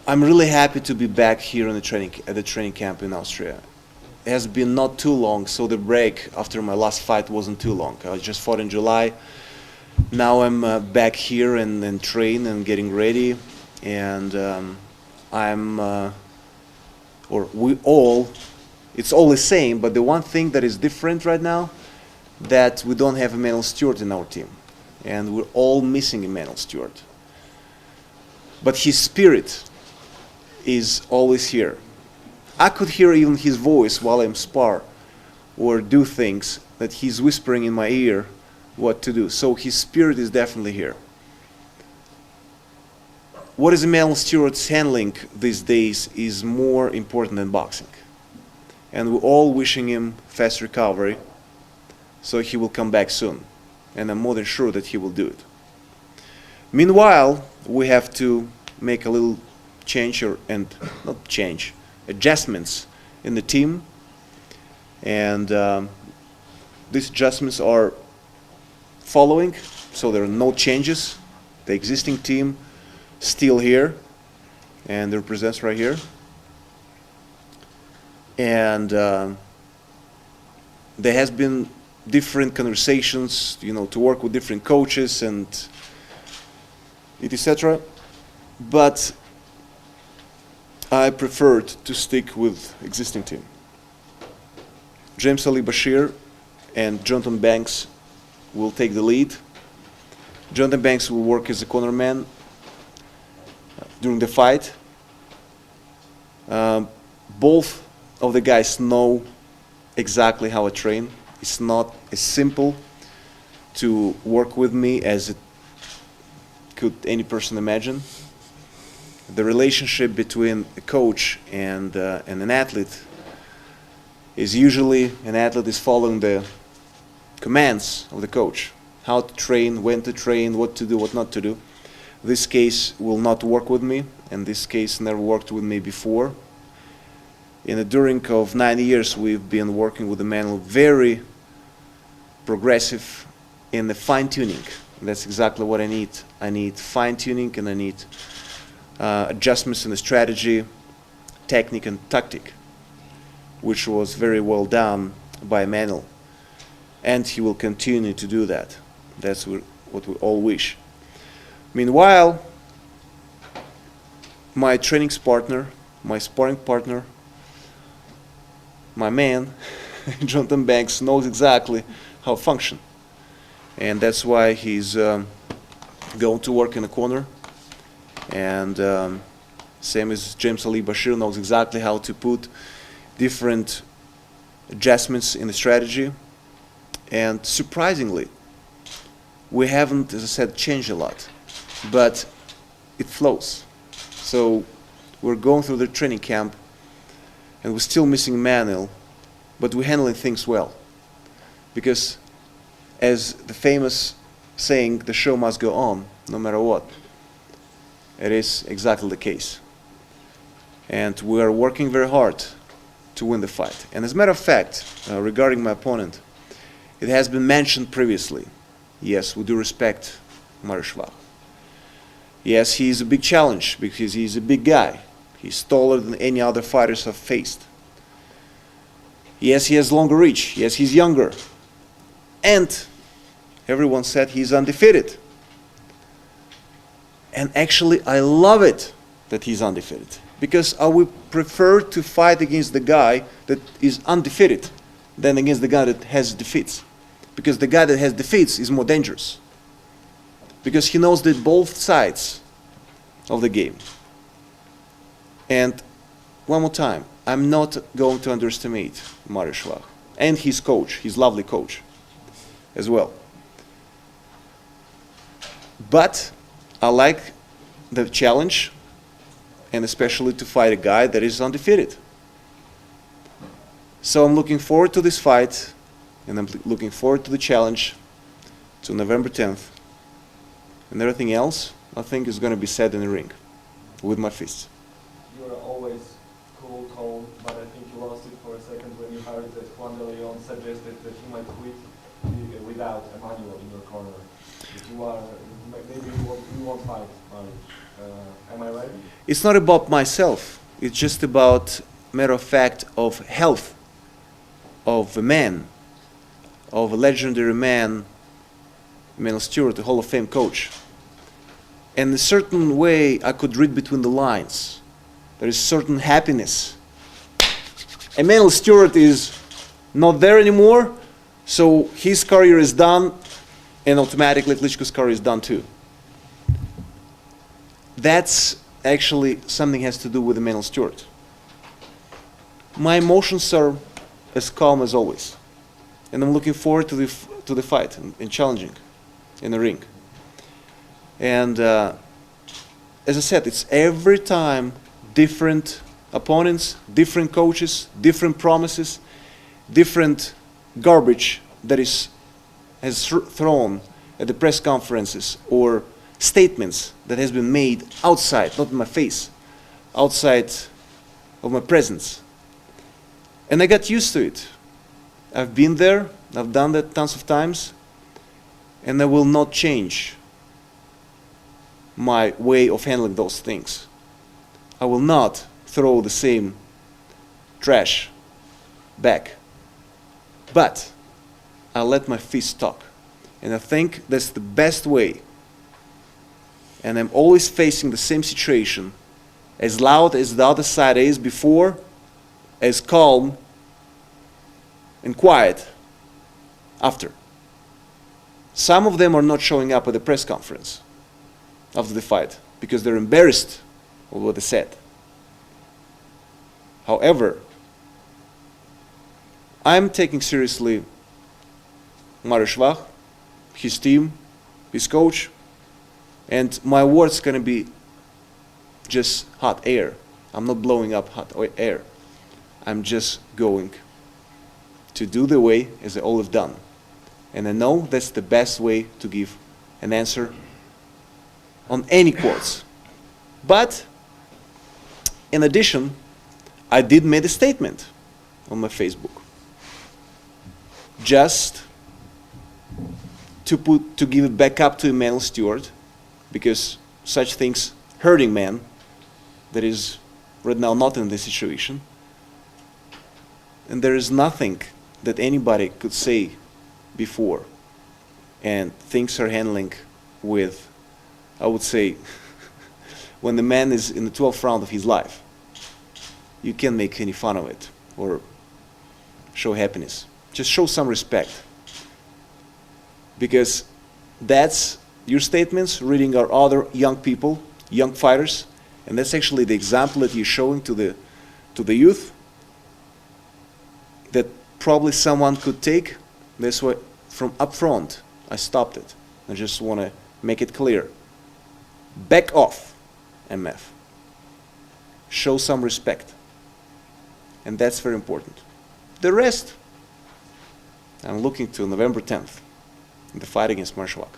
I'm really happy to be back here in at the training camp in Austria. It has been not too long, so the break after my last fight wasn't too long. I just fought in July. Now I'm back here and train and getting ready, and it's all the same, but the one thing that is different right now, that we don't have Emanuel Steward in our team, and we're all missing Emanuel Steward. But his spirit is always here. I could hear even his voice while I'm spar or do things that he's whispering in my ear what to do. So his spirit is definitely here. What is Emanuel Steward's handling these days is more important than boxing. And we're all wishing him fast recovery, so he will come back soon. And I'm more than sure that he will do it. Meanwhile, we have to make a little adjustments in the team. And these adjustments are following, so there are no changes. The existing team still here, and represents right here. And there has been different conversations, to work with different coaches and etc. But I preferred to stick with existing team. James Ali Bashir and Jonathan Banks will take the lead. Jonathan Banks will work as a cornerman during the fight. Both of the guys know exactly how I train. It's not as simple to work with me as it could any person imagine. The relationship between a coach and an athlete is usually an athlete is following the commands of the coach, how to train, when to train, what to do, what not to do. This case will not work with me, and this case never worked with me before. In the during of 9 years, we've been working with Emanuel very progressive in the fine-tuning. That's exactly what I need. I need fine-tuning, and I need adjustments in the strategy, technique, and tactic, which was very well done by Emanuel. And he will continue to do that. That's what we all wish. Meanwhile, my training partner, my sparring partner, my man, Jonathan Banks, knows exactly how to function. And that's why he's going to work in the corner. And same as James Ali Bashir knows exactly how to put different adjustments in the strategy. And surprisingly, we haven't, as I said, changed a lot, but it flows. So we're going through the training camp, and we're still missing Emanuel, but we're handling things well. Because as the famous saying, the show must go on, no matter what, it is exactly the case. And we are working very hard to win the fight. And as a matter of fact, regarding my opponent, it has been mentioned previously. Yes, we do respect Mariusz. Yes, he is a big challenge because he's a big guy. He's taller than any other fighters I've faced. Yes, he has longer reach. Yes, he's younger. And everyone said he's undefeated. And actually, I love it that he's undefeated, because I would prefer to fight against the guy that is undefeated than against the guy that has defeats. Because the guy that has defeats is more dangerous. Because he knows that both sides of the game. And one more time, I'm not going to underestimate Mariusz and his coach, his lovely coach as well. But I like the challenge, and especially to fight a guy that is undefeated. So I'm looking forward to this fight, and I'm looking forward to the challenge to November 10th. And everything else, I think, is going to be said in the ring with my fists. You are always cool, calm, but I think you lost it for a second when you heard that Juan de Leon suggested that you might quit without Emanuel in your corner. That you are, maybe you won't fight Mariusz. Am I right? It's not about myself. It's just about, matter of fact, of health of a man, of a legendary man, Emanuel Steward, the Hall of Fame coach. And in a certain way, I could read between the lines. There is certain happiness. Emanuel Steward is not there anymore, so his career is done, and automatically Klitschko's career is done too. That's actually something has to do with Emanuel Steward. My emotions are as calm as always, and I'm looking forward to the fight and challenging in the ring. And as I said, it's every time different opponents, different coaches, different promises, different garbage that has thrown at the press conferences, or statements that has been made outside, not in my face, outside of my presence. And I got used to it. I've been there, I've done that tons of times, and I will not change my way of handling those things. I will not throw the same trash back. But I'll let my fist talk. And I think that's the best way. And I'm always facing the same situation, as loud as the other side is before, as calm and quiet after. Some of them are not showing up at the press conference after the fight because they're embarrassed of what they said. However, I'm taking seriously Mario Schwach, his team, his coach, and my words gonna be just hot air. I'm not blowing up hot air. I'm just going to do the way as I always done. And I know that's the best way to give an answer on any quotes. But in addition, I did make a statement on my Facebook, just to give it back up to Emanuel Steward, because such things hurting man that is right now not in this situation, and there is nothing that anybody could say before, and things are handling with, I would say, when the man is in the 12th round of his life, you can't make any fun of it or show happiness. Just show some respect, because that's your statements reading our other young people, young fighters, and that's actually the example that you're showing to the youth that probably someone could take. That's why from up front I stopped it. I just want to make it clear. Back off, MF. Show some respect. And that's very important. The rest, I'm looking to November 10th in the fight against Mario Schwach.